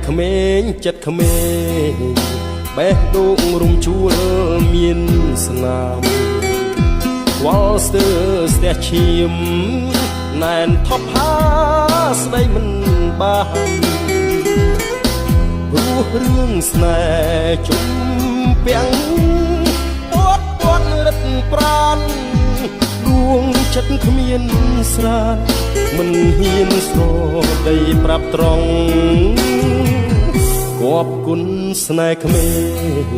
ក្មេងចិត្តក្មេងបេះដូងរំជួលមានស្នាមវល់ស្ទើស្ទះឈាមណែនថប់ហាស្ដីមិនបានព្រោះរឿងស្នេហ៍ជុំពាំងពាត់រឹតប្រានដួងចិត្តគ្មានស្រាមិនហ៊ានស្រដីប្រាប់ត្រង់គប់គុណស្នេហ៍ក្មេង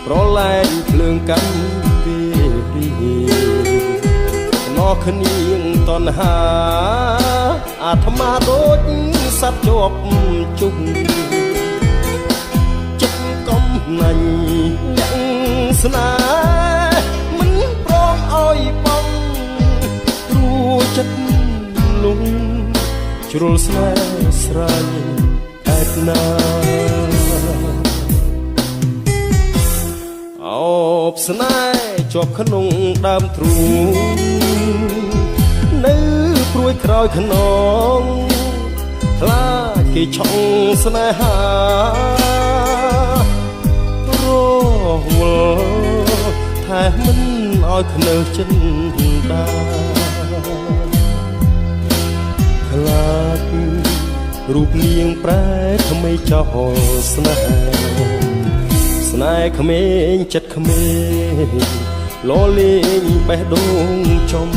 ប្រឡែងភ្លើងកាន់ពីរីណោះគ្នាងតណ្ហាអាត្មាដូចសត្វជាប់ជុំចិត្តកំណាញ់លាក់ស្នេហ៍មិនព្រមឲ្យបងព្រោះចិត្តលងជ្រុលស្នេហ៍ស្រ័យឯណាអបស្នេហ៍ជាប់ក្នុងដើមទ្រូងនៅព្រួយក្រោយខ្នងខ្លាចគេឆក់ស្នេហារវល់តែមិនឲ្យខ្នើសចិនដាខ្លាចរូបនាងប្រែថ្មីចោលស្នេហ៍ស្នេហ៍ក្មេងចិត្តក្មេងលលេងបេះដូងចំ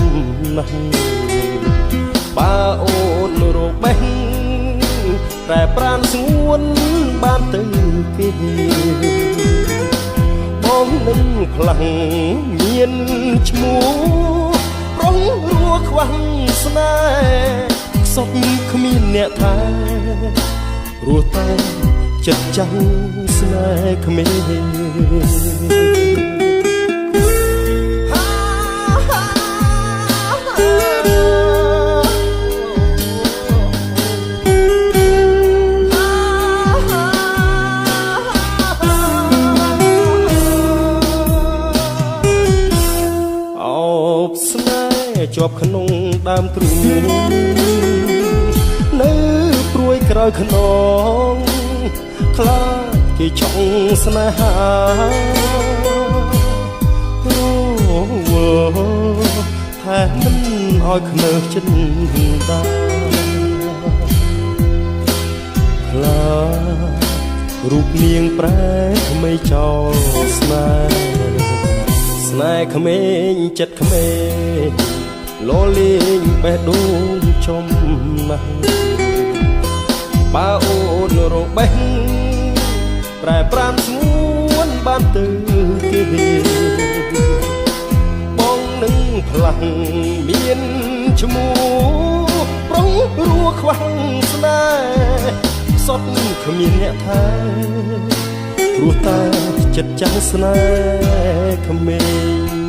ណាស់បើអូនរបេះតែប្រានស្ងួនបានទៅគេបងនឹងផ្លាំងមានឈ្មោះប្រុងរួខ្វះស្នេហ៍សុខគ្មានអ្នកថែរស់តែចិត្តចាំងស្នេហ៍ក្មេងជាប់ក្នុងដើមទ្រូងនៅព្រួយក្រោយខ្នងខ្លាចគេឆក់ស្នេហាអូវតែមិនឲ្យខ្នើសចិនដាខ្លាចរូបនាងប្រែថ្មីចោលស្នេហ៍ស្នេហ៍ក្មេងចិត្តក្មេងលលេងបេះដូងចំណាស់បើអូនរបេះប្រែប្រានស្ងួនបានទៅគេបងនឹងផ្លាំងមានឈ្មោះប្រុងរួខ្វះស្នេហ៍សុទ្ធគ្មានអ្នកថែព្រោះតែចិត្តចាំងស្នេហ៍ក្មេង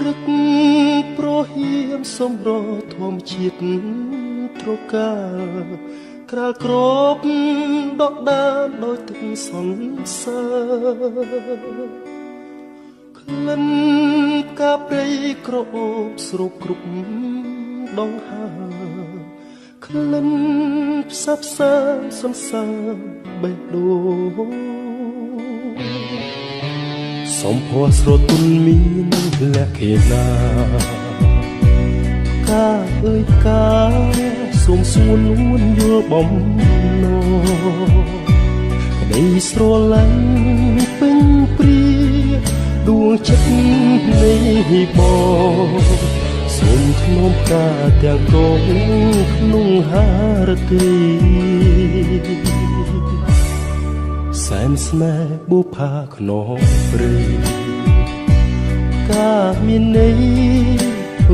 រឹកប្រហៀមសំរធម្មជាតិត្រកាក្រាលក្របដកដានដោយទឹកសន្សើរក្លិនផ្កាព្រៃក្រអូបស្រូបគ្រប់ដងហើក្លិនផ្សព្វផ្សាយសន្សើរបេះដូងសំភ័រស្រទន់មានលក្ខណៈកាអើយកាសូមសួននួនយល់បំណងក្តីស្រឡាញ់ពេញព្រាដួងចិត្តនៃបងស សូមធ្នមផ្កាទាំងកងក្នុងហារទីសែនស្នេហ៍បុប្ផាខ្នងព្រៃកាមានន័យ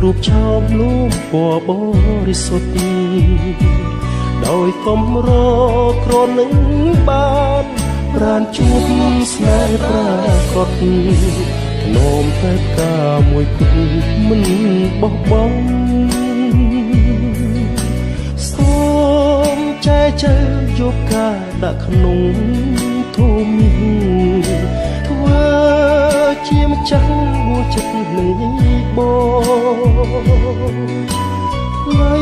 រូបឆោមលំពណ៌បរិសុទ្ធដោយកំរក្រនឹងបានប្រានជួបស្នេហ៍ប្រាកដធ្នមតែផ្កាមួយគត់មិនបោះបង់សូមចែកជើយកការដាក់ក្នុងធូមីធ្វើជាម្ចាស់បួចិត្តនៃបងថ្ងៃ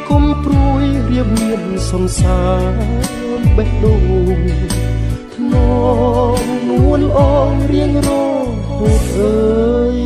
គុំព្រួយរៀបមានសន្សារបេះដូងធ្នមនួនអងរៀងរហូតអើយ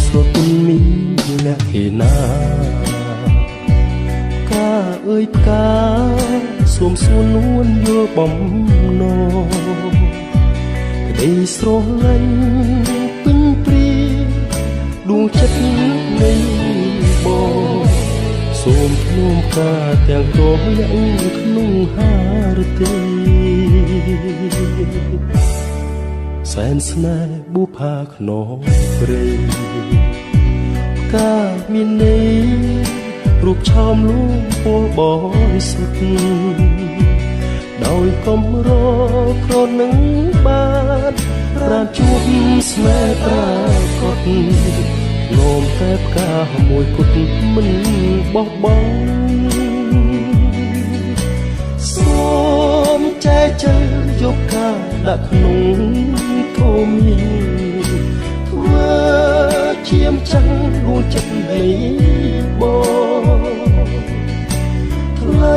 ស្រទន់មានអ្នកខេណាកាអើយផ្កាសូមសួរនួនយល់បំណងក្តីស្រឡាញ់ពេញព្រាដួងចិត្តនៃបងសូមធ្នមផ្កាទាំងកងយ៉ាងក្នុងហារទីសែនស្នេហ៍បុប្ផាខ្នងព្រៃកាមានន័យរូបឆោមលំពណ៌បរិសុទ្ធដោយកំរក្រនឹងបានប្រានជួបស្នេហ៍ប្រាកដនោមតែផ្កាមួយគត់មិនបោះបង់សូមចែកជើយកការដាក់ក្នុងធូមីធ្វើជាម្ចាស់ដួងចិត្តនៃបងថ្លៃ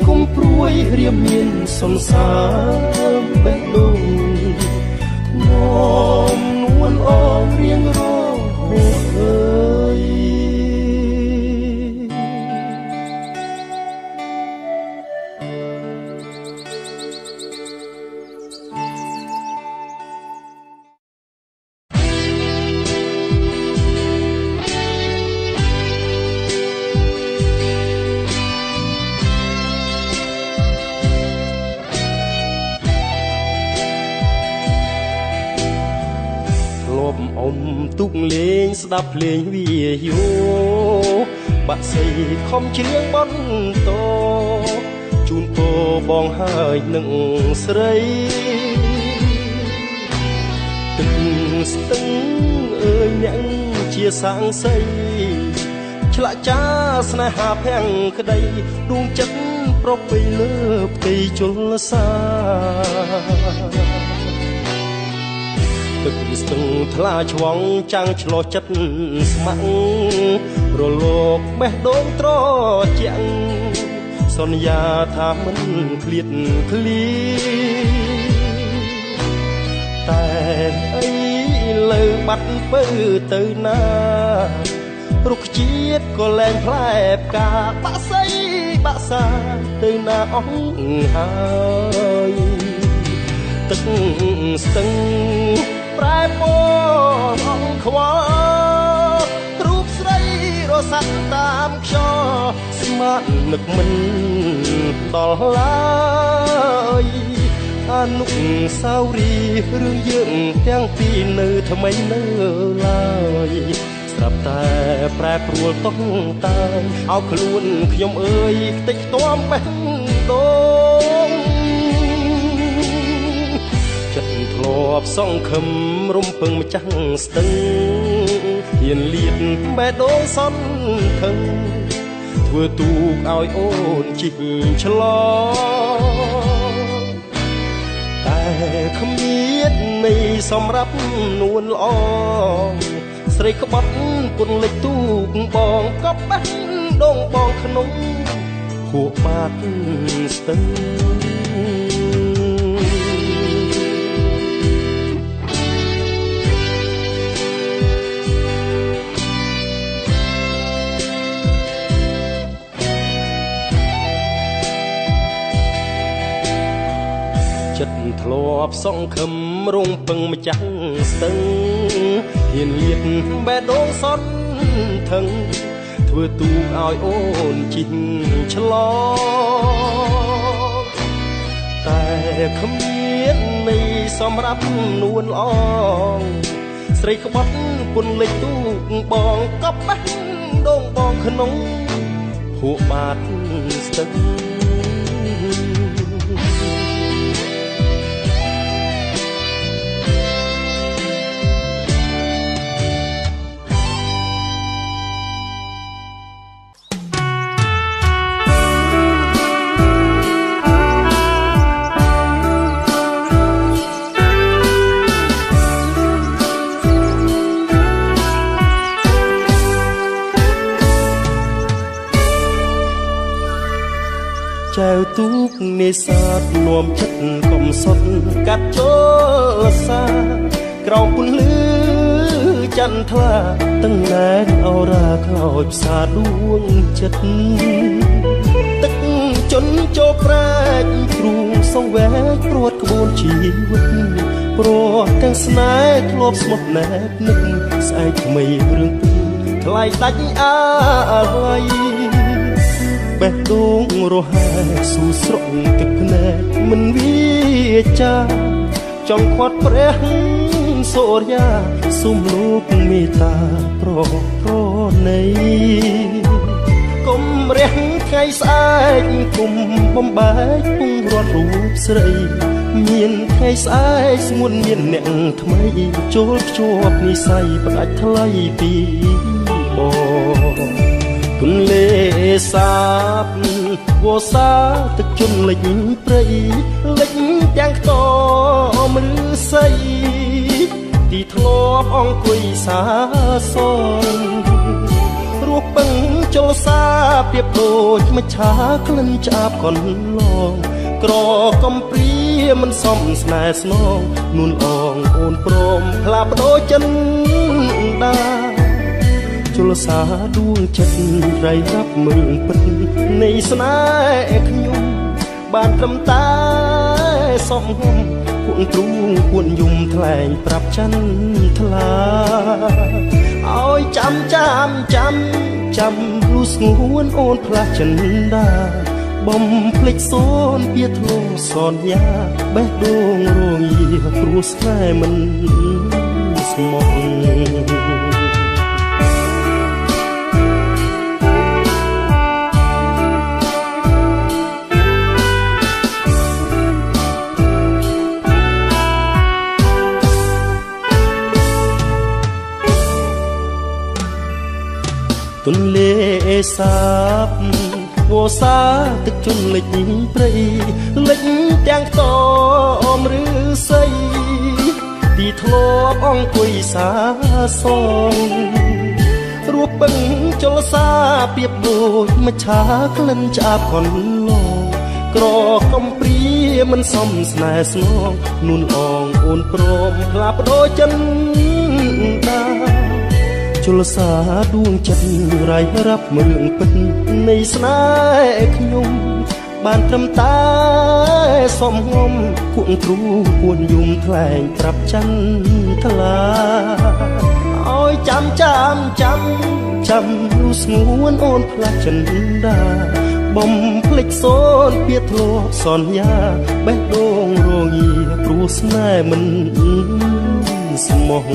គុំព្រួយរៀបមានសន្សារបេះដូងនំនួនអងរៀងរហូតអើយទុកលេងស្ដាប់ភ្លេងវាយោបាក់សីខំច្រៀងបន្តជូនពរបងហើយនឹងស្រីទឹកស្ទឹងអើយអ្នកជាសាងសីឆ្លាក់ចាស្នេហាភាំងក្តីដួងចិត្តប្រពៃលើផ្ទៃជលសាទឹកស្ទឹងថ្លាឆ្វងចាំងឆ្លោះចិត្តស្ម័គ្ររលកបេះដូងត្រជាក់សន្យាថាមិនឃ្លាតឃ្លាតែអីលើបាត់ពើទៅណារុក្ខជាតិក៏លែងផ្លែផ្កាបាក់សៃបាក់សាទៅណាអស់ហើយទឹកស្ទឹងប្រែពណ៌អង្ខ្វល់រូបស្រីរសាត់តាមខ្យល់ស្មាននឹកមិនដល់ឡើយអនុស្សាវរីយ៍រឿងយើងទាំងពីរនៅថ្មីនៅឡើយស្រាប់តែប្រែប្រួលតោះតាយឲ្យខ្លួនខ្ញុំអើយខ្ទេចខ្ទាំបេះដូងចិត្តធ្លាប់សង្ឃឹមរំពឹងម្ចាស់ស្ទឹងហ៊ានលៀតបេះដូងសន្ថឹងធ្វើទូកឲ្យអូនជីកឆ្លងតែគ្មាននៃសម្រាប់នួនល្អ ស្រីក្បត់ពុនលេចទូកបងក៏បេះដងបងក្នុងហួបាត់ស្ទឹងចិត្តធ្លាប់សង្ឃឹមរងពឹងម្ចាស់ស្ទឹងហ៊ានលៀតបែដងសត់ថឹងធ្វើទូកឲ្យអូនជីកឆ្លងតែគ្មានន័យសម្រាប់នួនល្អងស្រីក្បត់ពុនលេចទូកបងក៏បេះដងបងក្នុងហួបាត់ស្ទឹងចៅទូកនេសាទនាំចិត្តកំសត់កាត់ចូលសាក្រោមពន្លឺចន្ទថ្លាទាំងណែនអរាខ្លោចផ្សាដួងចិត្តទឹកជន់ចូលប្រែកទ្រូងសង្វែកព្រួតក្បួនជីវិតព្រោះទាំងស្នេហ៍ធ្លាប់ស្មោះណែតនឹកស្អែកថ្មីរឿងពីថ្លៃដាច់អាឡ័យបេះដូងរហែស៊ូស្រក់ទឹកភ្នែកមិនវាចាចង់ខាត់ព្រះសូរយាសុំលោកមេត្តាប្រណីកុំរះថ្ងៃស្អែកគុំបំបែកពងរត់រូបស្រីមានថ្ងៃស្អែកស្ងួនមានអ្នកថ្មីចូលភ្ជាប់និស័យផ្ដាច់ថ្លៃពីបងគន្លេសាបវោសាទឹកជន់លិចព្រៃលិចទាំងខ្ទមឬស័យទីធ្លាប់អង្គុយសាសនរស់ពឹងចលសាប្រៀបដូចមច្ឆាក្លិនឆ្អាបកនឡងក្រកំព្រាមិនសមស្នេហ៍ស្នងនួនអងអូនព្រមផ្លាបដោចិនដាជលសាដួងចិត្តไรរាប់មើលពិតនៃស្នេហ៍ខ្ញុំបានត្រឹមតែសំហុំពួកទ្រូងពួនយំថ្លែងប្រាប់ច័ន្ទថ្លាឲ្យចាំលុះស្ងួនអូនផ្លាស់ចិនដាបំភ្លេចសូនពីធ្លុះសនយ៉ាបេះដូងរងាព្រោះស្នេហ៍មិនស្មោះទន្លេសាបវោសាទឹកជន់លិចព្រៃលិចទាំងខ្ទមឬស័យទីធ្លាប់អង្គុយសាសងរស់ពឹងចលសាប្រៀបដូចមច្ឆាក្លិនឆ្អាបកនឡងក្រកំព្រាមិនសមស្នេហ៍ស្នងនួនអងអូនព្រមផ្លាបដោចិនដាជលសាដួងចិត្តไรរាប់មើលពិតនៃស្នេហ៍ខ្ញុំបានត្រឹមតែសំងំគួងទ្រូងពួនយំថ្លែងប្រាប់ច័ន្ទថ្លាឲ្យចាំលុះស្ងួនអូនផ្លាស់ចិនដាបំភ្លេចសូនពីធ្លាប់សន្យាបេះដូងរងាព្រោះស្នេហ៍មិនស្មោះ